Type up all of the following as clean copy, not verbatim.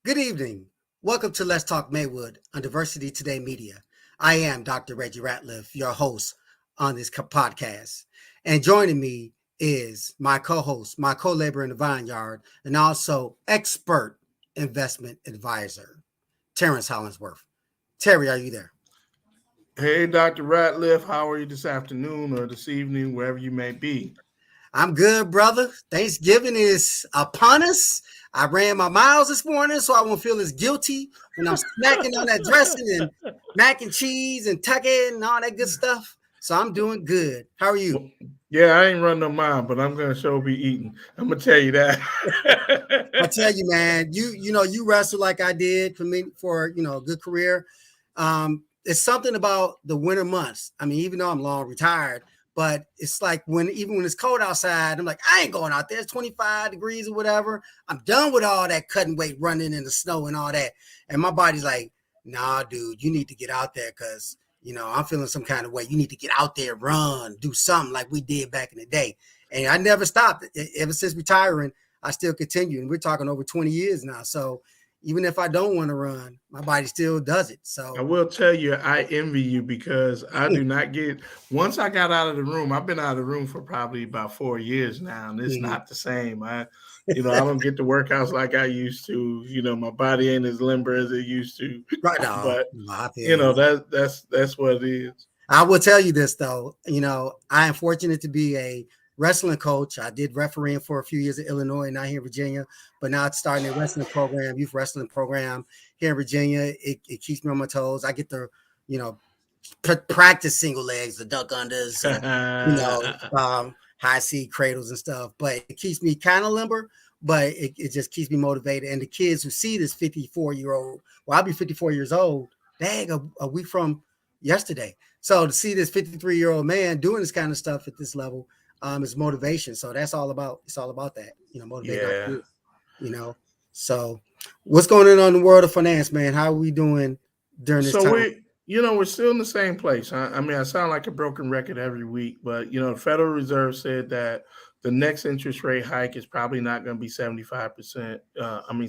Good evening. Welcome to Let's Talk Maywood on Diversity Today Media. I am Dr. Reggie Ratliff, your host on this podcast. And joining me is my co-host, my co-laborer in the vineyard, and also expert investment advisor, Terrence Hollingsworth. Terry, are you there? Hey, Dr. Ratliff, how are you this afternoon or this evening, wherever you may be? I'm good, brother. Thanksgiving is upon us. I ran my miles this morning, so I won't feel as guilty when I'm snacking on that dressing and mac and cheese and tucking and all that good stuff. So I'm doing good. How are you? Well, yeah, I ain't run no mile, but I'm gonna sure be eating. I'm gonna tell you I tell that. you, man, you wrestle like I did for me for a good career. It's something about the winter months. I mean, even though I'm long retired, but it's like even when it's cold outside, I'm like, I ain't going out there. It's 25 degrees or whatever. I'm done with all that cutting weight, running in the snow and all that. And my body's like, nah, dude, you need to get out there because I'm feeling some kind of way. You need to get out there, run, do something like we did back in the day. And I never stopped ever since retiring. I still continue, and we're talking over 20 years now. So even if I don't want to run, my body still does it. I So will tell you, I envy you because I do not get. Once I got out of the room, I've been out of the room for probably about 4 years now, and it's mhm. not the same. I don't get the workouts like I used to. My body ain't as limber as it used to, Right now, but I feel you, man. that's what it is. I will tell you this though. I am fortunate to be a wrestling coach. I did refereeing for a few years in Illinois and now here in Virginia, but now it's starting a wrestling program, youth wrestling program here in Virginia. It keeps me on my toes. I get to, you know, practice single legs, the duck unders, and high seat cradles and stuff. But it keeps me kind of limber, but it just keeps me motivated. And the kids who see this 54-year-old, well, I'll be 54 years old, dang, a week from yesterday. So to see this 53-year-old man doing this kind of stuff at this level is motivation. So that's all about. It's all about that, motivating our Yeah. kids. You know. So what's going on in the world of finance, man? How are we doing during this So time? we're still in the same place. I mean, I sound like a broken record every week, but the Federal Reserve said that the next interest rate hike is probably not going to be 75%.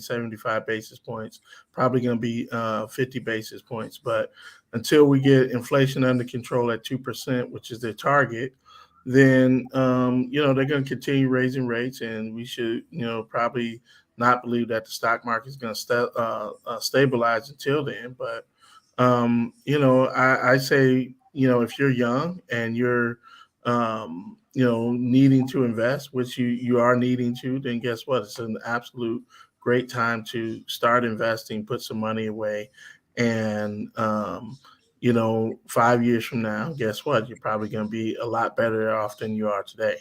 75 basis points. Probably going to be 50 basis points. But until we get inflation under control at 2%, which is their target, then they're going to continue raising rates, and we should probably not believe that the stock market is going to stabilize until then, but I say, if you're young and you're, needing to invest, which you are needing to, then guess what? It's an absolute great time to start investing, put some money away. And, 5 years from now, guess what? You're probably going to be a lot better off than you are today.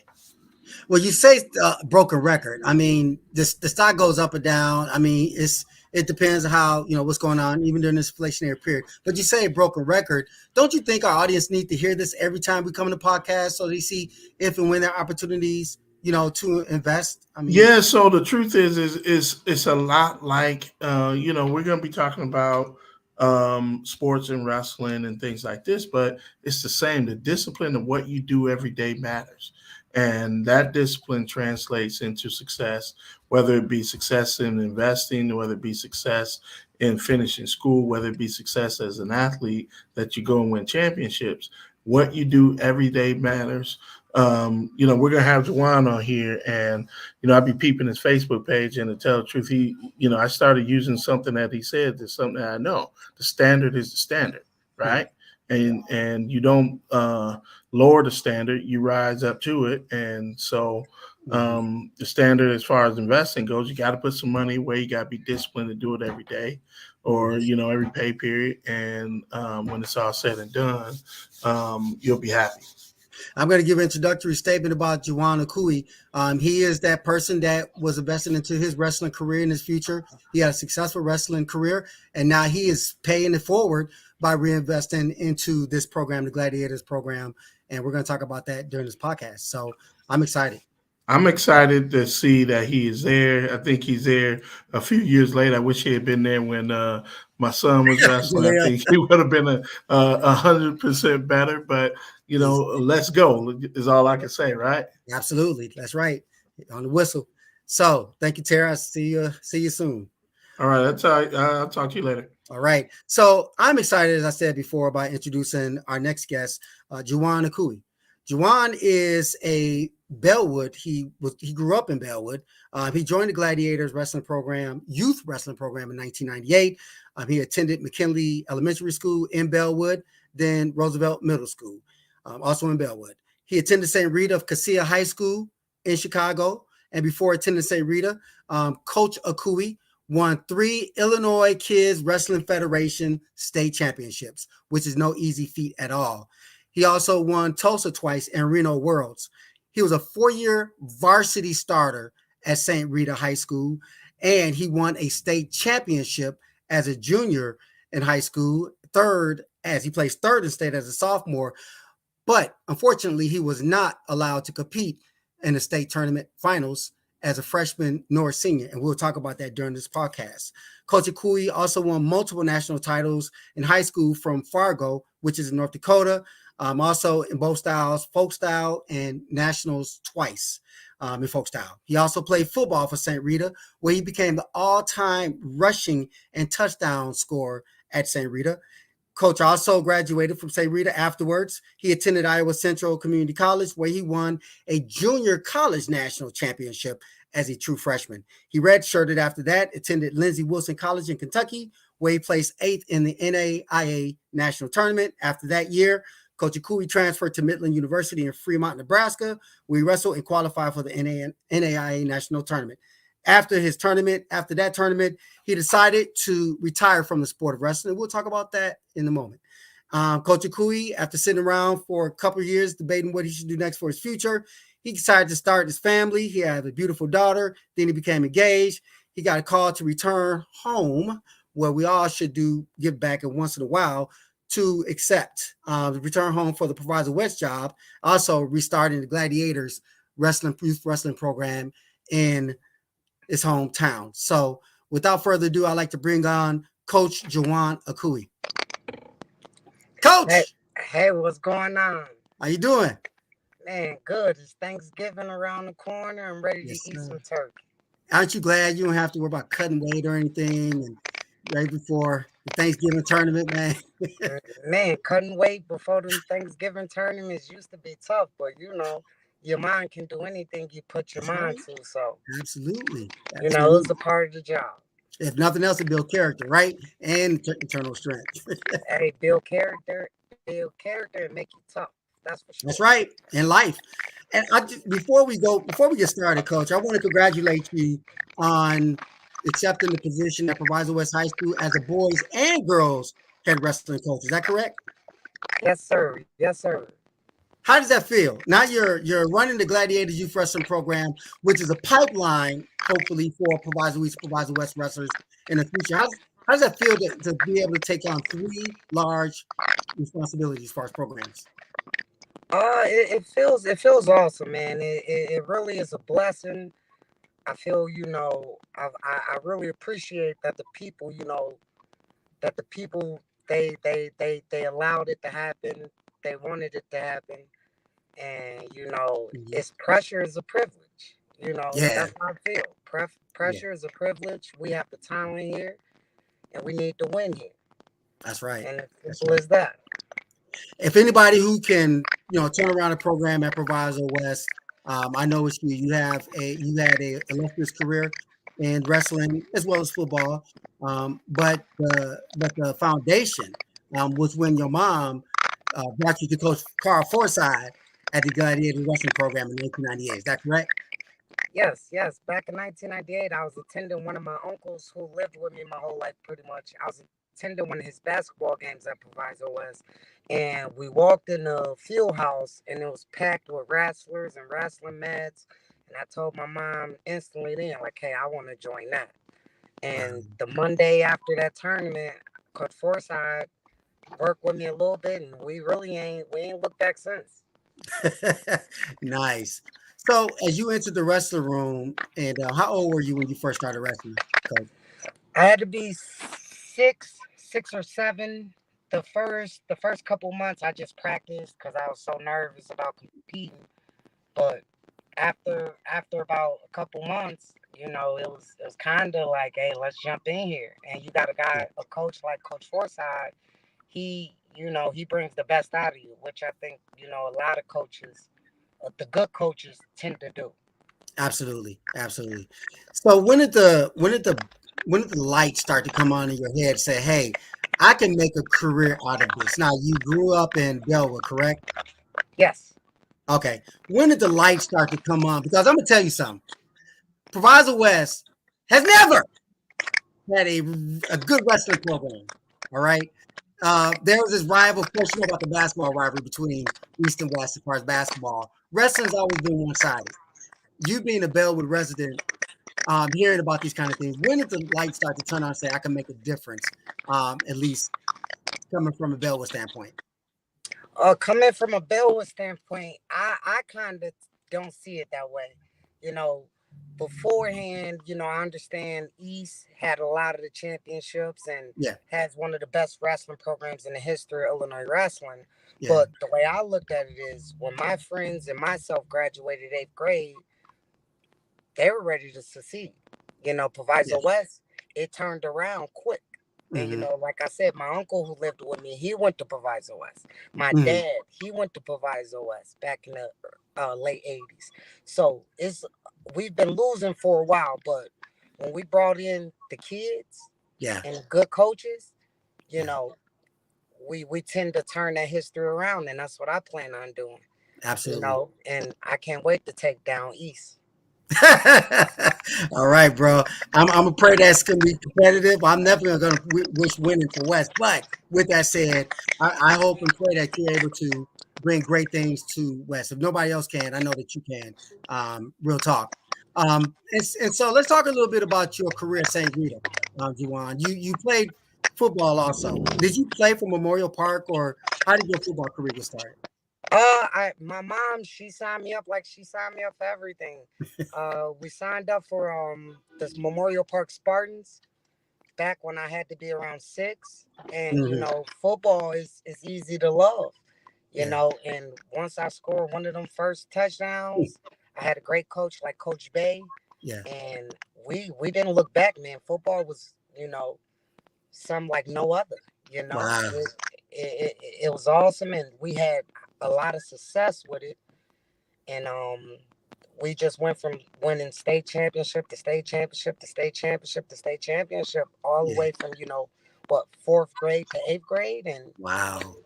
Well, you say broken record. I mean, the stock goes up or down. I mean, it depends on how what's going on, even during this inflationary period. But you say a broken record. Don't you think our audience need to hear this every time we come in the podcast so they see if and when there are opportunities, to invest? I mean, Yeah, so the truth is it's a lot like we're going to be talking about sports and wrestling and things like this, but it's the same. The discipline of what you do every day matters, and that discipline translates into success, whether it be success in investing, whether it be success in finishing school, whether it be success as an athlete that you go and win championships. What you do every day matters. We're gonna have Jahwan on here, and I'll be peeping his Facebook page. And to tell the truth, I started using something that he said. That's something that I know. The standard is the standard, right? And you don't lower the standard; you rise up to it. And so, mhm. the standard as far as investing goes, you got to put some money away. You got to be disciplined to do it every day, or every pay period. And when it's all said and done, you'll be happy. I'm going to give an introductory statement about Jahawn Akui. He is that person that was invested into his wrestling career in his future. He had a successful wrestling career, and now he is paying it forward by reinvesting into this program, the Gladiators program. And we're going to talk about that during this podcast. So I'm excited. I'm excited to see that he is there. I think he's there a few years later. I wish he had been there when my son was wrestling. I think he would have been 100% better. But let's go is all I can say, right? Absolutely. That's right. On the whistle. So thank you, Tara. See you soon. All right, I'll talk to you later. All right. So I'm excited, as I said before, about introducing our next guest, Jahawn Akui. Jahwan is a Bellwood. He grew up in Bellwood. He joined the Gladiators wrestling program, youth wrestling program in 1998. He attended McKinley Elementary School in Bellwood, then Roosevelt Middle School, also in Bellwood. He attended St. Rita of Cassia High School in Chicago. And before attending St. Rita, Coach Akui won 3 Illinois Kids Wrestling Federation state championships, which is no easy feat at all. He also won Tulsa twice and Reno Worlds. He was a 4-year varsity starter at St. Rita High School, and he won a state championship as a junior in high school, he placed third in state as a sophomore. But unfortunately, he was not allowed to compete in the state tournament finals as a freshman nor senior. And we'll talk about that during this podcast. Coach Akui also won multiple national titles in high school from Fargo, which is in North Dakota, also in both styles, folk style and nationals twice in folk style. He also played football for St. Rita, where he became the all-time rushing and touchdown scorer at St. Rita. Coach also graduated from St. Rita afterwards. He attended Iowa Central Community College, where he won a junior college national championship as a true freshman. He redshirted after that, attended Lindsey Wilson College in Kentucky, where he placed 8th in the NAIA national tournament. After that year, Coach Akui transferred to Midland University in Fremont, Nebraska, where he wrestled and qualified for the NAIA national tournament. After that tournament, he decided to retire from the sport of wrestling. We'll talk about that in a moment. Coach Akui, after sitting around for a couple of years debating what he should do next for his future, he decided to start his family. He had a beautiful daughter. Then he became engaged. He got a call to return home, where we all should give back once in a while, to accept return home for the Proviso West job, also restarting the Gladiators youth wrestling program in his hometown. So without further ado, I'd like to bring on Coach Jahawn Akui. Coach! Hey, what's going on? How you doing? Man, good. It's Thanksgiving around the corner. I'm ready to eat some turkey. Aren't you glad you don't have to worry about cutting weight or anything and right before the Thanksgiving tournament, man? Man, cutting weight before the Thanksgiving tournaments used to be tough, but your mind can do anything you put your mind to. So Absolutely. it's a part of the job. If nothing else, it build character, right? And internal strength. Hey, build character and make you tough. That's for sure. That's right. In life. And before we get started, Coach, I want to congratulate you on accepting the position at Proviso West High School as a boys and girls head wrestling coach. Is that correct? Yes, sir. Yes, sir. How does that feel? Now you're running the Gladiators Youth Wrestling Program, which is a pipeline, hopefully, for Proviso West wrestlers in the future. How does that feel to be able to take on 3 large responsibilities as far as programs? It feels awesome, man. It really is a blessing. I feel, I really appreciate that the people, they allowed it to happen. They wanted it to happen. And, it's pressure is a privilege. That's how I feel. Pressure is a privilege. We have the talent here and we need to win here. That's right. And as simple as that. If anybody who can, turn around a program at Proviso West, I know it's you. You had a illustrious career in wrestling as well as football, but the foundation was when your mom brought you to Coach Carl Forsyth at the Gladiator Wrestling Program in 1998. Is that correct? Yes. Back in 1998, I was attending one of my uncles who lived with me my whole life, pretty much. I was attending one of his basketball games at Proviso West, and we walked in the field house, and it was packed with wrestlers and wrestling mats. And I told my mom instantly then, like, hey, I want to join that. And the Monday after that tournament, Coach Forsyth worked with me a little bit, and we ain't looked back since. Nice. So, as you entered the wrestling room, and how old were you when you first started wrestling, Coach? I had to be six or seven. The first couple months, I just practiced because I was so nervous about competing. But after about a couple months, it was kind of like, hey, let's jump in here. And you got a coach like Coach Forsyth. He brings the best out of you, which I think a lot of coaches, the good coaches, tend to do. Absolutely, absolutely. So when did the lights start to come on in your head? Say, hey, I can make a career out of this. Now you grew up in Bellwood, correct? Yes. Okay. When did the lights start to come on? Because I'm gonna tell you something. Proviso West has never had a good wrestling program. All right. There was this rival, of course, you know about the basketball rivalry between East and West as far as basketball. Wrestling's always been one sided. You being a Bellwood resident, hearing about these kind of things, when did the lights start to turn on and say, I can make a difference, at least coming from a Bellwood standpoint? Coming from a Bellwood standpoint, I kind of don't see it that way. You know, beforehand, I understand East had a lot of the championships and Yeah. has one of the best wrestling programs in the history of Illinois wrestling. Yeah. But the way I looked at it is when my friends and myself graduated eighth grade, they were ready to succeed. Yeah. Proviso West, it turned around quick. And Hmm. like I said, my uncle who lived with me, he went to Proviso West. My Hmm. dad, he went to Proviso West back in the late '80s. So we've been losing for a while, but when we brought in the kids Yeah. and good coaches, you Yeah. know, we tend to turn that history around, and that's what I plan on doing. Absolutely. And I can't wait to take down East. All right, bro. I'm gonna pray that's gonna be competitive. I'm never gonna wish winning for West, but with that said, I hope and pray that you're able to bring great things to West. If nobody else can, I know that you can. Real talk. And so let's talk a little bit about your career at St. Rita, Jahwan. You played football also. Did you play for Memorial Park, or how did your football career get started? My mom, she signed me up like she signed me up for everything. We signed up for this Memorial Park Spartans back when I had to be around 6, and Hmm. football is easy to love, Yeah. and once I scored one of them first touchdowns, I had a great coach like Coach Bay, Yeah. and we didn't look back, man. Football was some like no other. You know, Wow. it was awesome, and we had a lot of success with it. And we just went from winning state championship to state championship to state championship to state championship, all the Yeah. way from what, fourth grade to eighth grade, and Wow.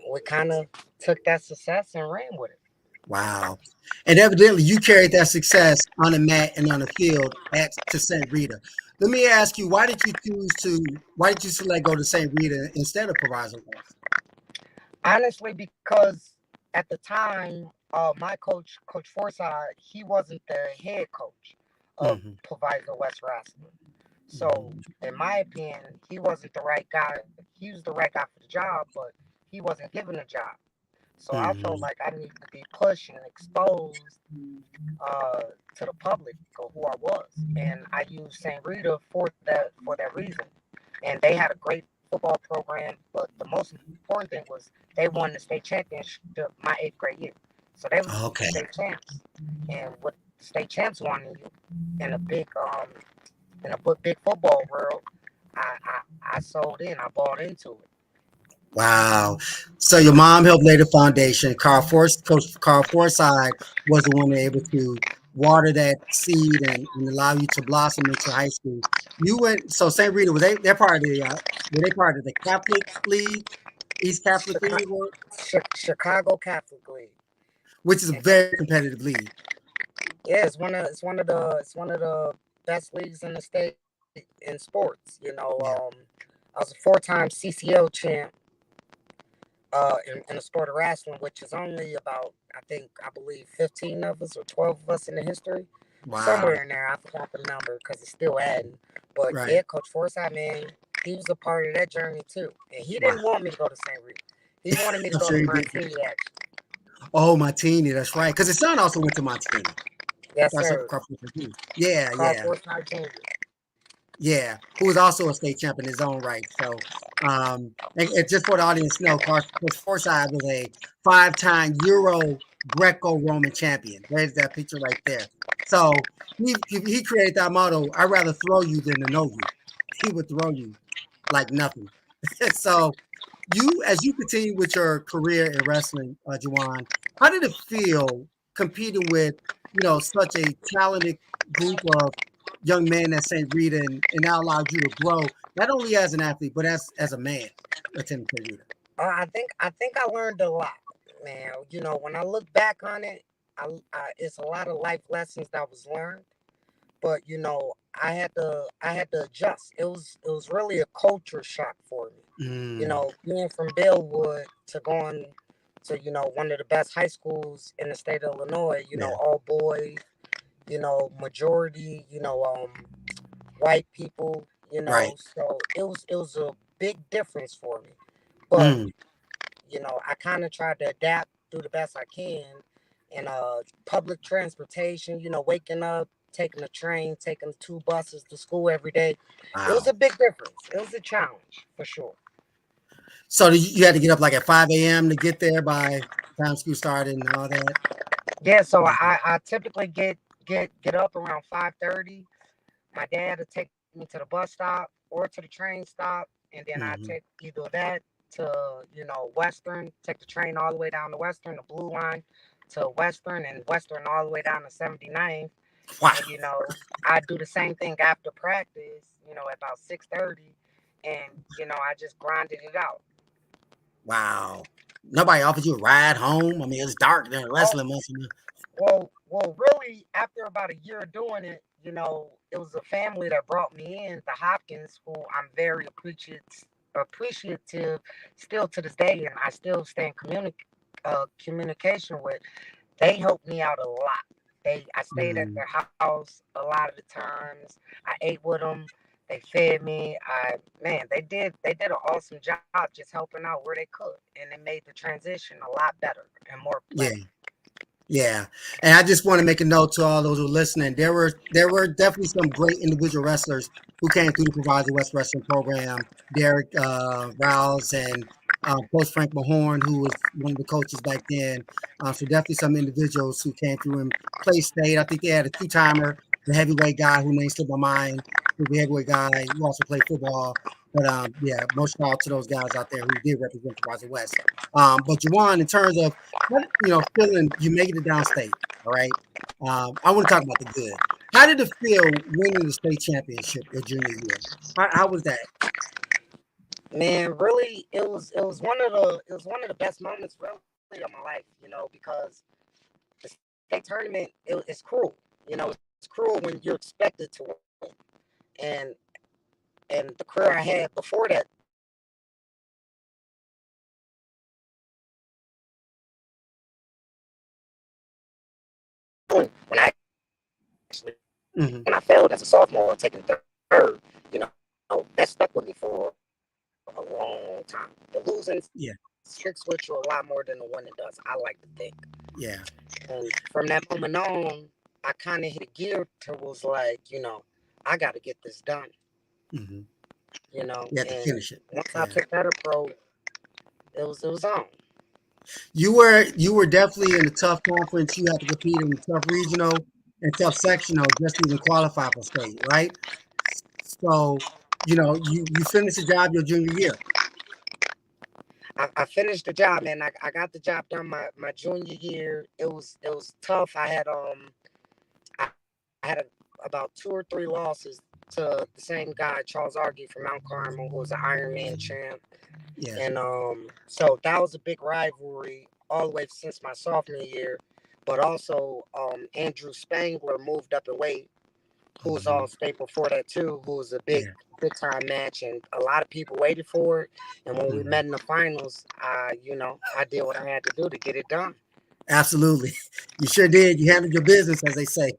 we kind of took that success and ran with it. Wow. And evidently you carried that success on the mat and on the field at to St. Rita. Let me ask you, why did you select go to St. Rita instead of Proviso West? Honestly, because at the time, my coach, Coach Forsyth, he wasn't the head coach of Hmm. Proviso West Wrestling. So, Hmm. in my opinion, he wasn't the right guy. He was the right guy for the job, but he wasn't given the job. So I felt Hmm. like I needed to be pushed and exposed uh, to the public of who I was, and I used St. Rita for that reason. And they had a great football program, but the most important thing was they won the state championship my eighth grade year. So they was the Okay. state champs, and what the state champs won in a big football world, I sold in, I bought into it. Wow. So your mom helped lay the foundation. Coach Carl Forsyth was the one able to water that seed and allow you to blossom into high school. You went so St. Rita they're part of the were they part of the Catholic League, East Catholic Chicago, League, Chicago Catholic League. which is a very competitive league. Yeah, it's one of the best leagues in the state in sports. Yeah. I was a four-time CCL champ in the sport of wrestling, which is only about, I believe 15 of us or 12 of us in the history, Wow. somewhere in there. I forgot the number because it's still adding. But Right. yeah, Coach Forsyth, man, he was a part of that journey too, and he Wow. didn't want me to go to St. Rita. He wanted me to I'm go sure to you did. Montini, actually. Oh, Martini, that's right. Because his son also went to Martini. Yes, That's sir. Yeah, Carl yeah. Forsyth Jr. Yeah, who was also a state champ in his own right. So, and just for the audience know, Coach Forsyth was a five-time Euro Greco-Roman champion. There's that picture right there. So he created that motto, I'd rather throw you than to know you. He would throw you like nothing. So as you continue with your career in wrestling, Jahwan, how did it feel competing with, such a talented group of young men at St. Rita and that allowed you to grow, not only as an athlete, but as a man attending St. Rita? I think I learned a lot, man. When I look back on it, it's a lot of life lessons that was learned. But I had to adjust. It was really a culture shock for me. Mm, Being from Bellwood to going to one of the best high schools in the state of Illinois. yeah, All boys. Majority. White people. right. So it was a big difference for me. But Mm, I kind of tried to adapt, do the best I can, and public transportation. Waking up, taking a train, taking 2 buses to school every day. It was wow. a big difference. It was a challenge for sure. So you had to get up like at 5 a.m. to get there by the time school started and all that? Yeah, so Wow. I typically get up around 5:30. My dad would take me to the bus stop or to the train stop, and then I take Hmm. either that to Western, take the train all the way down to Western, the Blue Line to Western, and Western all the way down to 79th. Wow. And I do the same thing after practice. At about 6:30, and I just grinded it out. Wow. Nobody offered you a ride home? I mean, it's dark during Oh, wrestling months. well, really, after about a year of doing it, it was a family that brought me in, the Hopkins, who I'm very appreciative still to this day, and I still stay in communication with. They helped me out a lot. I stayed at Mm, their house a lot of the times. I ate with them. They fed me. Man, they did an awesome job just helping out where they could, and it made the transition a lot better and more yeah. pleasant. Yeah, and I just want to make a note to all those who are listening. There were definitely some great individual wrestlers who came through the Proviso West Wrestling Program. Derek Rouse and Coach Frank Mahorn, who was one of the coaches back then. So definitely some individuals who came through and played state. I think they had a two-timer, the heavyweight guy who name slipped my mind, who's the heavyweight guy who also played football. But yeah, most shout out to those guys out there who did represent Proviso West. But Jawan, in terms of feeling you making it downstate. All right. I want to talk about the good. How did it feel winning the state championship your junior year? How was that? Man, really, it was one of the best moments really of my life. Because the state tournament it's cruel. It's cruel when you're expected to win, and and the career I had before that, when I actually Hmm. when I failed as a sophomore, taking third, that stuck with me for a long time. The losing Yeah. sticks with you a lot more than the winning does. I like to think. Yeah. And from that moment on, I kind of hit a gear to was like, I got to get this done. Hmm. You had to And finish it. once I Yeah. took that approach, it was on. You were definitely in a tough conference. You had to compete in a tough regional and tough sectional just to even qualify for state, right? So, you finished the job your junior year. I finished the job, man. I got the job done my junior year. It was tough. I had about 2 or 3 losses to the same guy, Charles Argy from Mount Carmel, who was an Ironman champ. Yeah. And so that was a big rivalry all the way since my sophomore year. But also, Andrew Spangler moved up in weight, who was Hmm. all state before that too, who was a Yeah. big time match, and a lot of people waited for it. And when we Hmm. met in the finals, I did what I had to do to get it done. Absolutely. You sure did. You handled your business, as they say,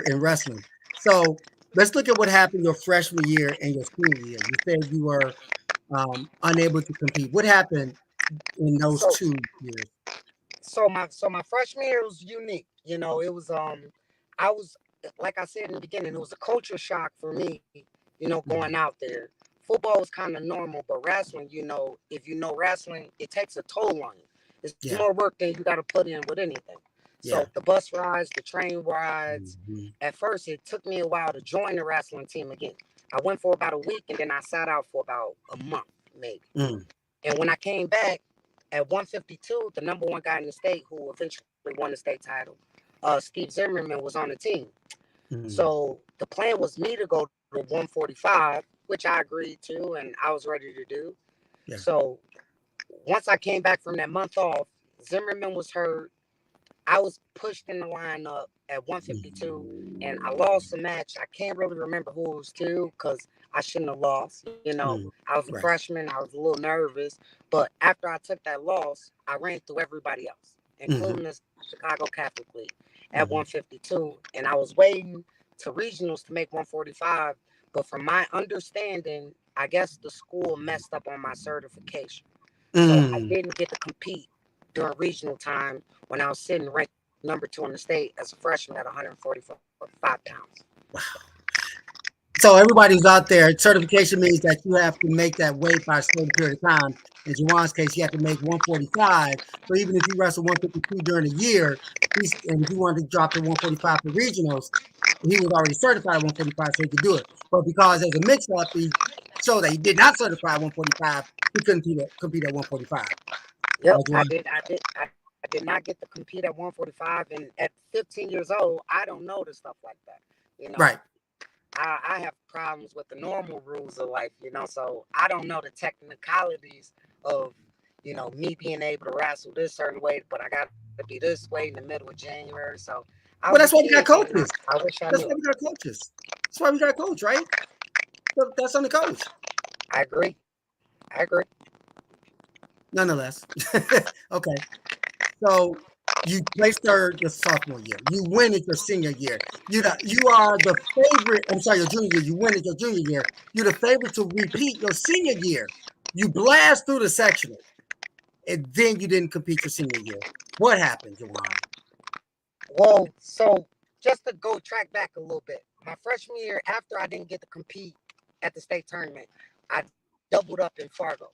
in wrestling. So let's look at what happened your freshman year and your senior year. You said you were unable to compete. What happened in those So 2 years? so my freshman year was unique. It was I was like I said in the beginning, it was a culture shock for me. Going Mhm. out there. Football was kind of normal, but wrestling, if you know wrestling, it takes a toll on you. It's Yeah. more work than you got to put in with anything. Yeah. So the bus rides, the train rides. Mm-hmm. At first, it took me a while to join the wrestling team again. I went for about a week, and then I sat out for about a month, maybe. Mm. And when I came back at 152, the number one guy in the state who eventually won the state title, Steve Zimmerman, was on the team. Mm. So the plan was me to go to 145, which I agreed to and I was ready to do. Yeah. So once I came back from that month off, Zimmerman was hurt. I was pushed in the lineup at 152 and I lost the match. I can't really remember who it was to because I shouldn't have lost. You know, Mm. I was a Right. freshman. I was a little nervous. But after I took that loss, I ran through everybody else, Mm-hmm. including the Chicago Catholic League at Mm-hmm. 152. And I was waiting to regionals to make 145. But from my understanding, I guess the school messed up on my certification. So I Mm. didn't get to compete during regional time when I was sitting ranked number 2 in the state as a freshman at 145 pounds. So everybody who's out there, certification means that you have to make that weight by a certain period of time. In Jahwan's case, you have to make 145. So even if you wrestle 152 during the year, and if you wanted to drop to 145 for regionals, he was already certified at 145, so he could do it. But because there's a mix-up, he showed that he did not certify at 145. He couldn't compete at 145. Yep, Like Jahwan. I did not get to compete at 145, and at 15 years old, I don't know the stuff like that. You know, Right. I have problems with the normal rules of life. You know, so I don't know the technicalities of me being able to wrestle this certain way, but I got to be this way in the middle of January. So I Well, was a that's why we got kid, and coaches. I wish I That's knew why it. we got coaches. That's why we got a coach, right? That's on the coach. I agree. I agree. Nonetheless. Okay. So you placed third your sophomore year. You win it your senior year. You are the favorite. I'm sorry, your junior year. You win it your junior year. You're the favorite to repeat your senior year. You blast through the sectional, and then you didn't compete your senior year. What happened, Jawan? Well, so just to go track back a little bit, my freshman year, after I didn't get to compete at the state tournament, I doubled up in Fargo,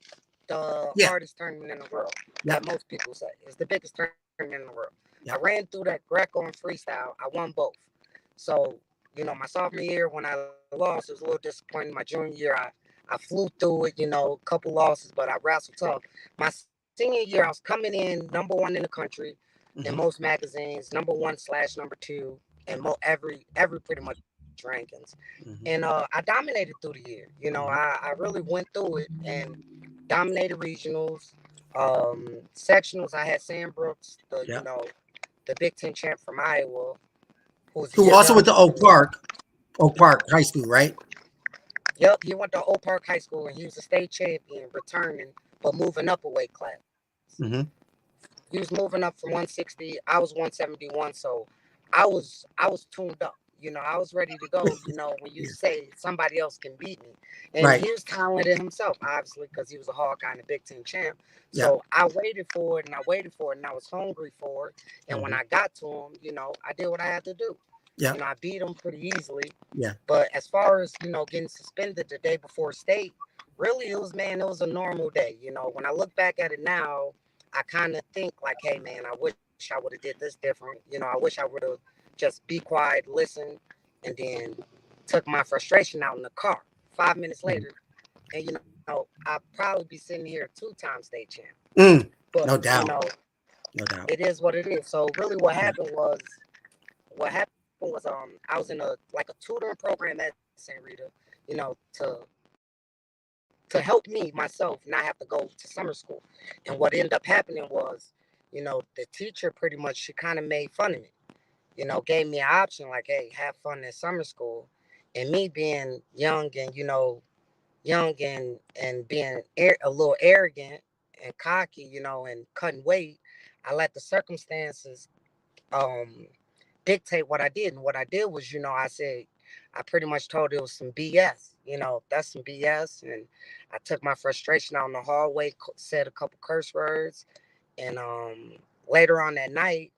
the Yeah. hardest tournament in the world that Yep. most people say. It's the biggest tournament in the world. I Yep. ran through that Greco and freestyle. I won both. So, my sophomore year when I lost, it was a little disappointing. My junior year, I flew through it, a couple losses, but I wrestled tough. My senior year, I was coming in number one in the country in Mm-hmm. most magazines, number one slash number two, and every pretty much rankings. And Mm-hmm. I dominated through the year. Mm-hmm. I really went through it and dominated regionals, sectionals. I had Sam Brooks, Yep. the Big Ten champ from Iowa, who was a Who year also went younger to than me. Oak Park High School, right? Yep, he went to Oak Park High School and he was a state champion, returning but moving up a weight class. Mm-hmm. He was moving up from 160. I was 171, so I was tuned up. I was ready to go. When you Yeah. say somebody else can beat me, and Right. he was talented himself, obviously, because he was a Hawkeye and a Big Ten champ. Yep. So I waited for it, and I waited for it, and I was hungry for it. And when Mm-hmm. I got to him, I did what I had to do. Yep. I beat him pretty easily. Yeah. But as far as getting suspended the day before state, really it was a normal day. When I look back at it now, I kind of think like, hey man, I wish I would have did this different. I wish I would have just be quiet, listen, and then took my frustration out in the car. 5 minutes Mm. later, and I'd probably be sitting here 2 time state champ. Mm. But No doubt. No doubt. it is what it is. So really, Yeah. what happened was I was in a tutoring program at St. Rita, to help me myself not have to go to summer school. And what ended up happening was, the teacher pretty much she kind of made fun of me. Gave me an option like, hey, have fun in summer school. And me being young and being a little arrogant and cocky, and cutting weight, I let the circumstances um dictate what I did. And what I did was, I pretty much told it was some BS. That's some BS. And I took my frustration out in the hallway, said a couple curse words. And later on that night,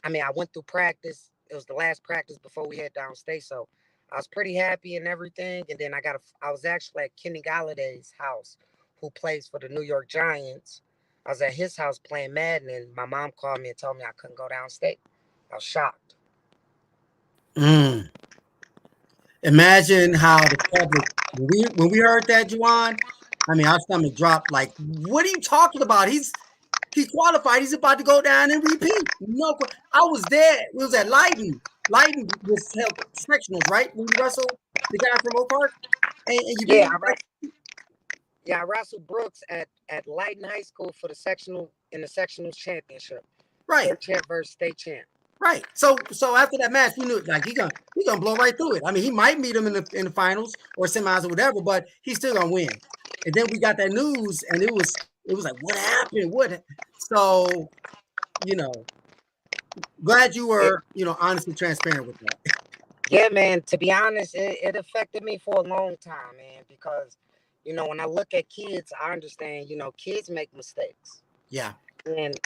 I went through practice. It was the last practice before we head downstate. So I was pretty happy and everything. And then I was actually at Kenny Galladay's house, who plays for the New York Giants. I was at his house playing Madden, and my mom called me and told me I couldn't go downstate. I was shocked. Mm. Imagine how the public when we heard that, Jahawn. I mean, our stomach dropped. Like, what are you talking about? He qualified. He's about to go down and repeat. No, I was there. It was at Leiden. Leiden was held sectionals, right? When you wrestled the guy from Oak Park, and you beat Yeah, him. yeah, I wrestled Brooks at Leiden High School for the sectional in the sectionals championship. Right. State champ versus state champ. Right. So after that match, we knew like he gonna blow right through it. I mean, he might meet him in the finals or semis or whatever, but he's still gonna win. And then we got that news, and it was like, what happened? What? So, you know, glad you were honest and transparent with that. Yeah, man. To be honest, it affected me for a long time, man. Because when I look at kids, I understand. Kids make mistakes. Yeah. And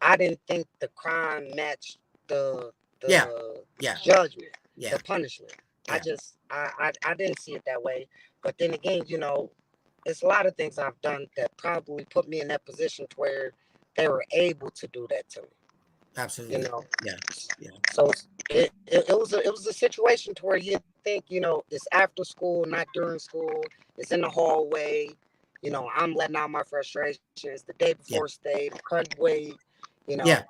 I didn't think the crime matched the Yeah. judgment, Yeah. the punishment. Yeah. I didn't see it that way. But then again, it's a lot of things I've done that probably put me in that position to where they were able to do that to me. Absolutely. Yeah. So it was a situation to where you think it's after school, not during school. It's in the hallway. I'm letting out my frustrations the day before state, couldn't wait. Yeah.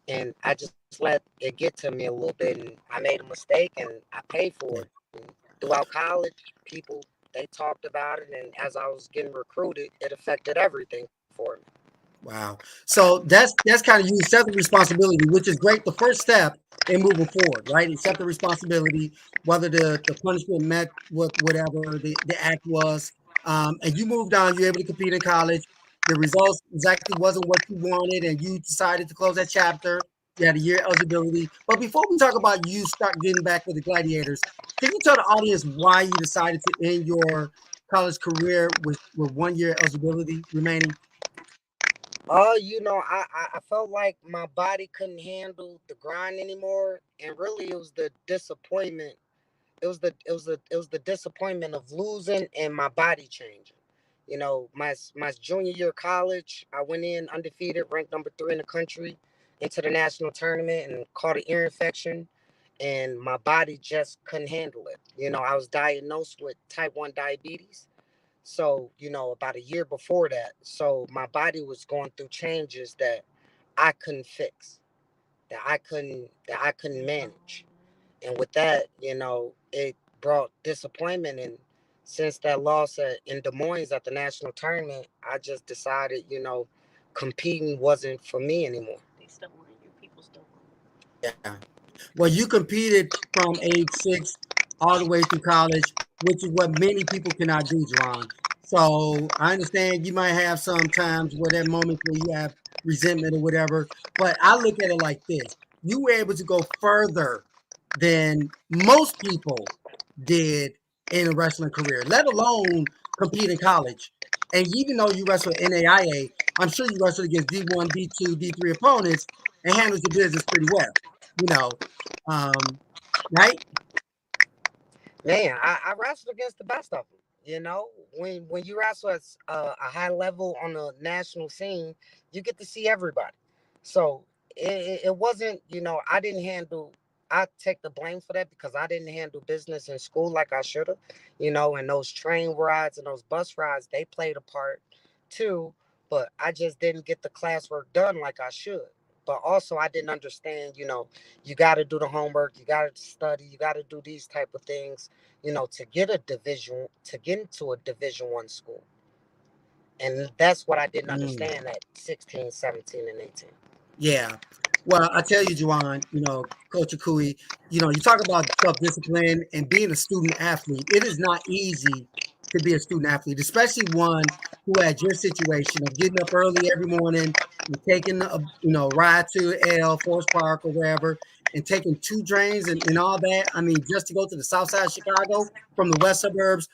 And I just let it get to me a little bit, and I made a mistake, and I paid for it. And throughout college, people they talked about it, and as I was getting recruited, it affected everything for me. Wow. So that's kind of you accept the responsibility, which is great. The first step in moving forward, right? Accept the responsibility, whether the punishment met whatever the act was. And you moved on, you were able to compete in college. The results exactly wasn't what you wanted, and you decided to close that chapter. You had a year eligibility. But before we talk about you start getting back with the Gladiators, can you tell the audience why you decided to end your college career with 1 year eligibility remaining? I felt like my body couldn't handle the grind anymore, and really it was the disappointment. It was the disappointment of losing and my body changing. My junior year of college, I went in undefeated, ranked number 3 in the country, into the national tournament and caught an ear infection, and my body just couldn't handle it. I was diagnosed with type 1 diabetes. So, about a year before that, so my body was going through changes that I couldn't fix, that I couldn't manage. And with that, it brought disappointment. And since that loss in Des Moines at the national tournament, I just decided, competing wasn't for me anymore. They still want you. People still want Yeah. Well, you competed from age 6 all the way through college, which is what many people cannot do, Jahawn. So I understand you might have some times where that moment where you have resentment or whatever, but I look at it like this. You were able to go further than most people did in a wrestling career, let alone compete in college. And even though you wrestle NAIA, I'm sure you wrestled against D1, D2, D3 opponents and handles the business pretty well. You know, right? Man, I wrestled against the best of them. When you wrestle at a high level on the national scene, you get to see everybody. So it wasn't, I didn't handle. I take the blame for that because I didn't handle business in school like I should have. And those train rides and those bus rides, they played a part too. But I just didn't get the classwork done like I should. But also, I didn't understand. You got to do the homework, you got to study, you got to do these type of things to get into a division 1 school. And that's what I didn't understand at 16, 17, and 18. Yeah. Well, I tell you, Jahawn, Coach Akui, you talk about self-discipline and being a student athlete. It is not easy to be a student athlete, especially one who had your situation of getting up early every morning and taking a ride to Forest Park or wherever and taking 2 trains and all that. I mean, just to go to the south side of Chicago from the west suburbs,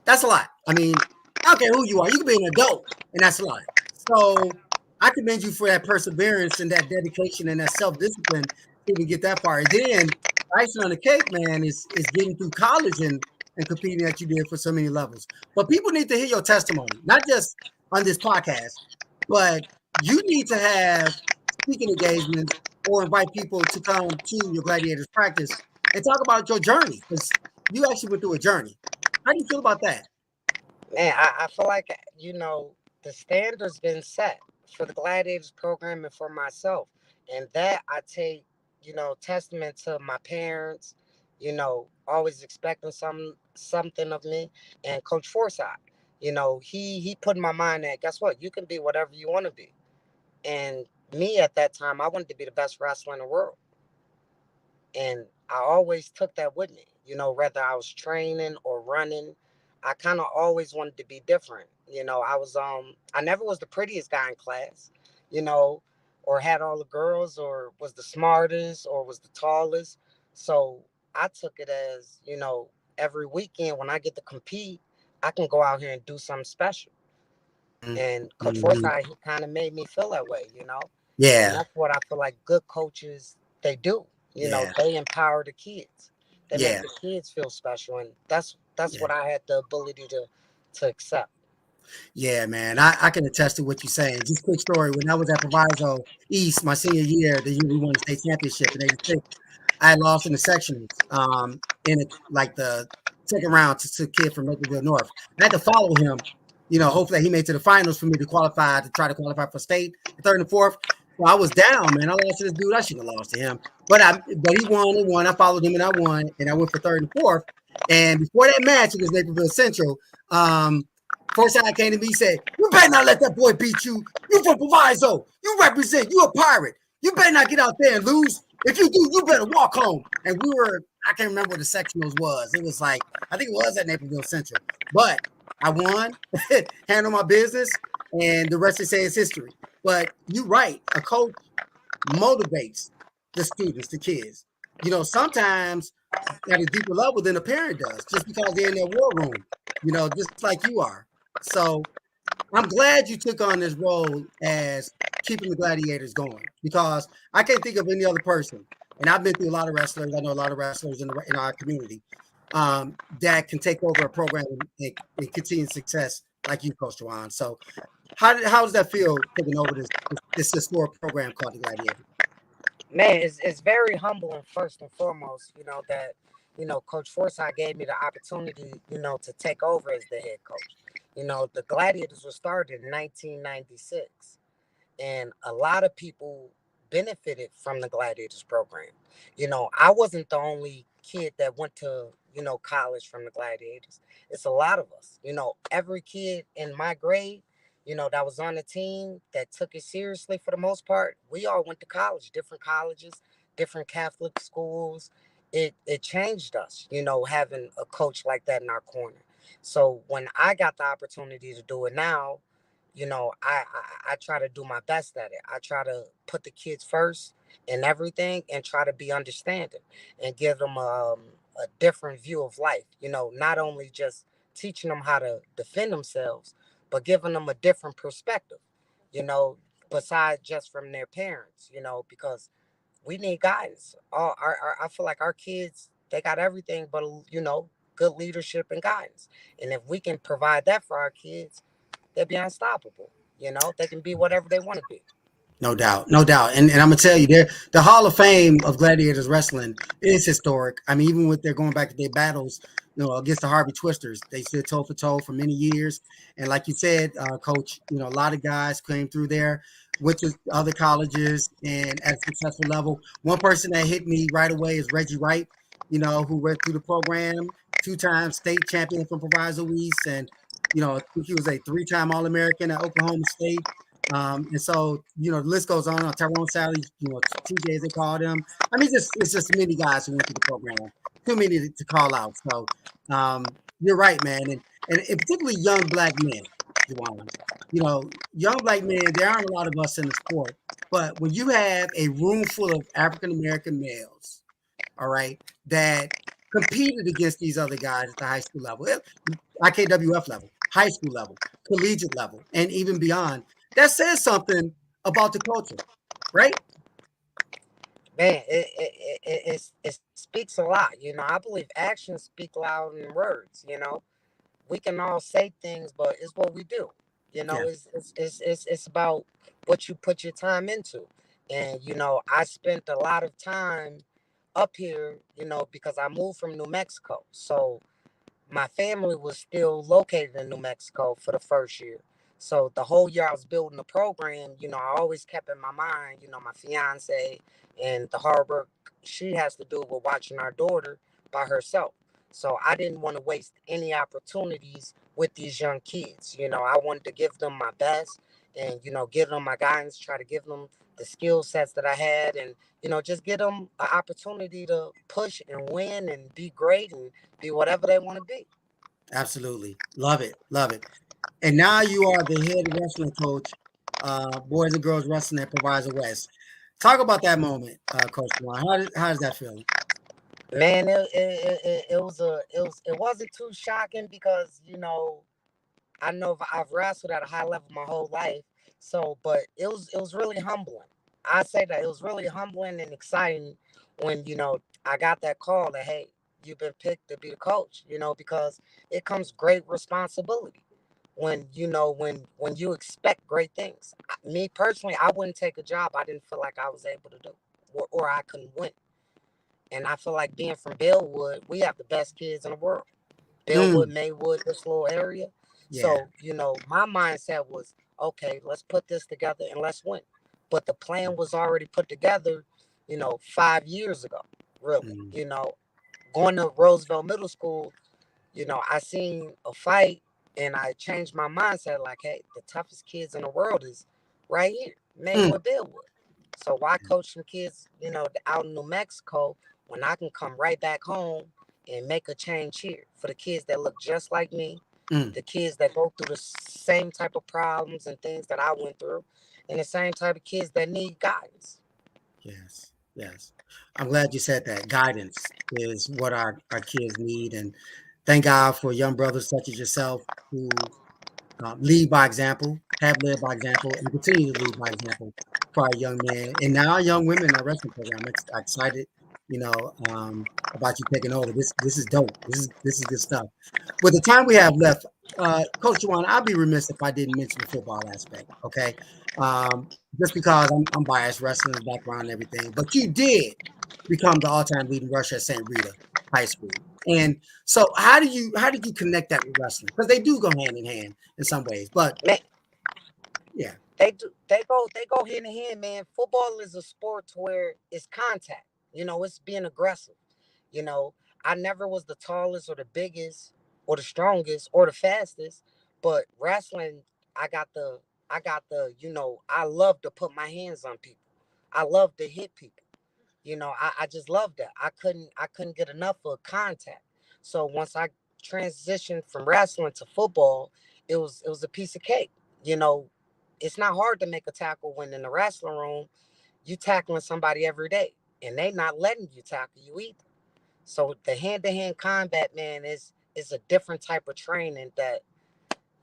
that's a lot. I mean, I don't care who you are. You can be an adult, and that's a lot. So I commend you for that perseverance and that dedication and that self-discipline to even get that far. And then icing on the cake, man, is getting through college and competing that you did for so many levels. But people need to hear your testimony, not just on this podcast, but you need to have speaking engagements or invite people to come to your gladiators practice and talk about your journey because you actually went through a journey. How do you feel about that? Man, I feel like, the standard's been set for the gladiators program and for myself. And that I take, testament to my parents, always expecting something of me, and Coach Forsyth. He put in my mind that, guess what? You can be whatever you want to be. And me at that time, I wanted to be the best wrestler in the world. And I always took that with me. Whether I was training or running, I kind of always wanted to be different. I never was the prettiest guy in class, you know, or had all the girls, or was the smartest, or was the tallest. So I took it as, every weekend when I get to compete, I can go out here and do something special. And Coach Mhm. Forsyth, he kind of made me feel that way, and Yeah, that's what I feel like good coaches, they do. yeah, They empower the kids. They make yeah, the kids feel special, and that's yeah. what I had the ability to accept. Yeah, man. I can attest to what you're saying. Just quick story. When I was at Proviso East my senior year, the year we won the state championship in '86, I had lost in the sectionals in like the second round to a kid from Naperville North. I had to follow him, hopefully he made to the finals for me to qualify, to try to qualify for state, the third and fourth. So I was down, man. I lost to this dude. I shouldn't have lost to him. But he won and won. I followed him and I won. And I went for third and fourth. And before that match against Naperville Central, first time I came to me, he said, "You better not let that boy beat you. You from Proviso. You represent. You a pirate. You better not get out there and lose. If you do, you better walk home." And I can't remember what the sectionals was. It was like, I think it was at Naperville Central. But I won, handled my business, and the rest is history. But you're right. A coach motivates the students, the kids. Sometimes at a deeper level than a parent does, just because they're in their war room, just like you are. So I'm glad you took on this role as keeping the gladiators going because I can't think of any other person. And I've been through a lot of wrestlers. I know a lot of wrestlers in our community that can take over a program and continue success like you, Coach Jahwan. So how does that feel taking over this historic program called the Gladiators? Man, it's very humbling first and foremost, that, Coach Forsyth gave me the opportunity, to take over as the head coach. The Gladiators were started in 1996, and a lot of people benefited from the Gladiators program. I wasn't the only kid that went to, college from the Gladiators. It's a lot of us. Every kid in my grade, that was on the team that took it seriously for the most part, we all went to college, different colleges, different Catholic schools. It changed us, having a coach like that in our corner. So when I got the opportunity to do it now, I try to do my best at it. I try to put the kids first in everything and try to be understanding and give them a different view of life. Not only just teaching them how to defend themselves, but giving them a different perspective, you know, besides just from their parents, because we need guidance. I feel like our kids, they got everything but, good leadership and guidance. And if we can provide that for our kids, they'll be unstoppable. They can be whatever they want to be. No doubt, no doubt. And I'm gonna tell you, the Hall of Fame of Gladiators Wrestling is historic. I mean, even with their going back to their battles, against the Harvey Twisters, they stood toe for toe for many years. And like you said, Coach, a lot of guys came through there, went to other colleges, and at a successful level. One person that hit me right away is Reggie Wright, who went through the program, two-time state champion from Proviso East, and I think he was a three-time All-American at Oklahoma State. And so, the list goes on. Tyrone Sally, TJ as they called him. I mean, it's just many guys who went through the program. Too many to call out. So you're right, man. And particularly young black men, Jahwan. Young black men, there aren't a lot of us in the sport. But when you have a room full of African American males, all right, that competed against these other guys at the high school level, IKWF level, high school level, collegiate level, and even beyond. That says something about the culture, right? Man, it speaks a lot. I believe actions speak louder than words. We can all say things, but it's what we do. You know, Yeah, it's about what you put your time into. And I spent a lot of time up here, because I moved from New Mexico. So my family was still located in New Mexico for the first year. So the whole year I was building the program, I always kept in my mind, my fiance and the hard work she has to do with watching our daughter by herself. So I didn't want to waste any opportunities with these young kids. I wanted to give them my best and, give them my guidance, try to give them the skill sets that I had and, just give them an opportunity to push and win and be great and be whatever they want to be. absolutely. Love it. Love it. And now you are the head wrestling coach, boys and girls wrestling at Proviso West. Talk about that moment, Coach Juan. How does that feel? Man, it wasn't too shocking because I know I've wrestled at a high level my whole life. So, but it was really humbling. I say that it was really humbling and exciting when I got that call that, hey, you've been picked to be the coach. Because it comes great responsibility when when you expect great things. Me personally, I wouldn't take a job I didn't feel like I was able to do, or I couldn't win. And I feel like being from Bellwood, we have the best kids in the world. Bellwood, Mm, Maywood, this little area. yeah. So, my mindset was, okay, let's put this together and let's win. But the plan was already put together, 5 years ago, really. Mm, Going to Roosevelt Middle School, I seen a fight and I changed my mindset like, hey, the toughest kids in the world is right here, mm. Maywood, Bellwood. So why coach some kids, out in New Mexico when I can come right back home and make a change here for the kids that look just like me, Mm. the kids that go through the same type of problems and things that I went through, and the same type of kids that need guidance. Yes, yes. I'm glad you said that. Guidance is what our kids need. And thank God for young brothers such as yourself who lead by example, have led by example, and continue to lead by example for our young men. And now our young women in our wrestling program. I'm excited, about you taking over. This is dope. This is good stuff. With the time we have left, Coach Jawan, I'd be remiss if I didn't mention the football aspect. Okay, just because I'm biased, wrestling background and everything, but you did become the all-time leading rusher at St. Rita High School. And so, how did you connect that with wrestling? Because they do go hand in hand in some ways. But Man, yeah, they do. They go hand in hand, man. Football is a sport to where it's contact. It's being aggressive. You know, I never was the tallest or the biggest or the strongest or the fastest, but wrestling, I got the, I love to put my hands on people. I love to hit people. I just love that. I couldn't get enough of contact. So once I transitioned from wrestling to football, it was a piece of cake. You know, it's not hard to make a tackle when in the wrestling room you tackling somebody every day and they not letting you tackle you either. So the hand-to-hand combat, man, is a different type of training that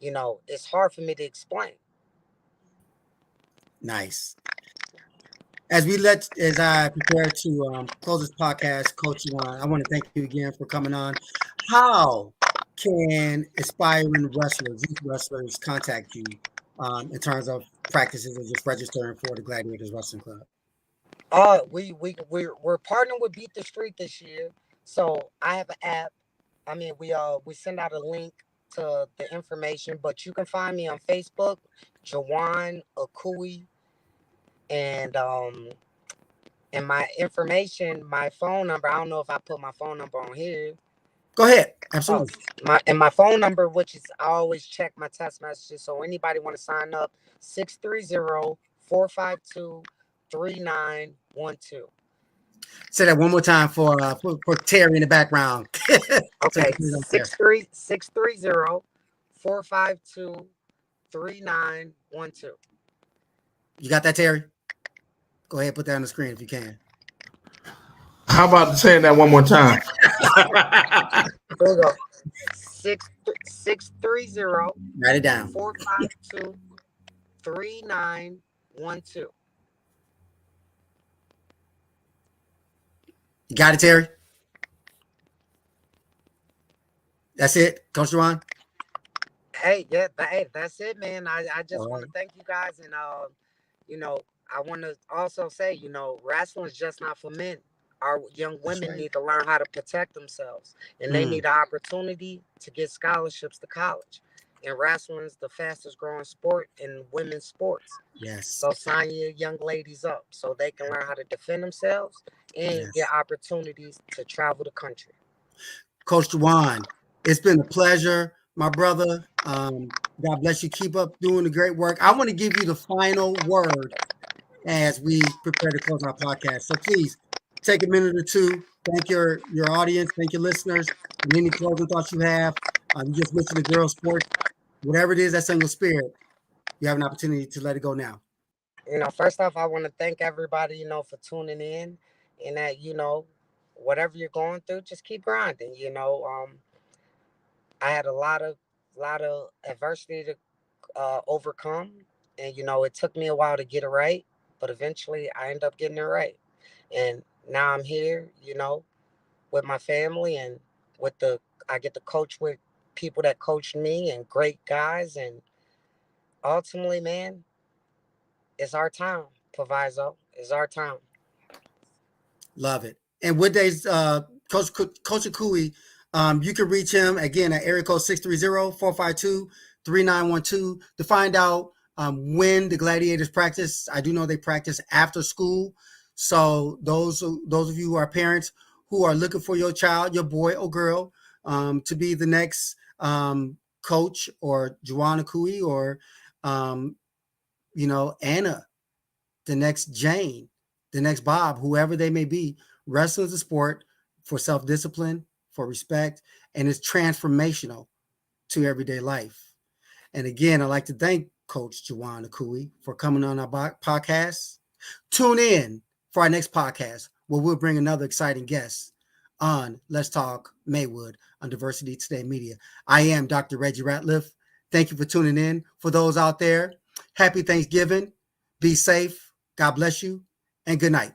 it's hard for me to explain. nice. As I prepare to close this podcast, Coach Juwan, I want to thank you again for coming on. How can aspiring wrestlers, youth wrestlers, contact you in terms of practices or just registering for the Gladiators Wrestling Club? We're partnering with Beat the Street this year, so I have an app. I mean, we send out a link to the information, but you can find me on Facebook, Jahawn Akui, and my information, my phone number. I don't know if I put my phone number on here. Go ahead. Oh, Absolutely. my phone number, which is I always check my text messages. So anybody want to sign up, 630-452-3912. Say that one more time for Terry in the background. So Okay, you don't care. 630-452-3912. You got that, Terry? Go ahead, put that on the screen if you can. How about saying that one more time? There we go. 630 Write it down. 452-3912. You got it, Terry? That's it, Coach Ron? Hey, yeah, hey, that's it, man. I just All want to right. thank you guys, and you know, I want to also say, wrestling is just not for men. Our young That's women right. need to learn how to protect themselves, and they Mm. need an opportunity to get scholarships to college. And wrestling is the fastest growing sport in women's sports. Yes. So sign your young ladies up so they can learn how to defend themselves and get Yes. opportunities to travel the country. Coach Jahwan, it's been a pleasure, my brother. God bless you. Keep up doing the great work. I want to give you the final word as we prepare to close our podcast. So please take a minute or two. Thank your audience. Thank your listeners. And any closing thoughts you have. You just mentioned the girls' sport. Whatever it is that's on your spirit, you have an opportunity to let it go now. First off, I want to thank everybody, for tuning in, and that, whatever you're going through, just keep grinding. I had a lot of adversity to overcome, and it took me a while to get it right, but eventually I ended up getting it right, and now I'm here, with my family and with the I get to coach with people that coach me and great guys, and ultimately, man, it's our time, Proviso. It's our time. Love it. And what days, Coach Akui, you can reach him again at area code 630-452-3912 to find out when the Gladiators practice. I do know they practice after school. So those of you who are parents who are looking for your child, your boy or girl, to be the next coach, or Jahawn Akui, or um, Anna, the next Jane, the next Bob, whoever they may be. Wrestling is a sport for self discipline, for respect, and it's transformational to everyday life. And again, I'd like to thank Coach Jahawn Akui for coming on our podcast. Tune in for our next podcast where we'll bring another exciting guest on Let's Talk Maywood on Diversity Today Media. I am Dr. Reggie Ratliff. Thank you for tuning in. For those out there, happy Thanksgiving. Be safe. God bless you. And good night.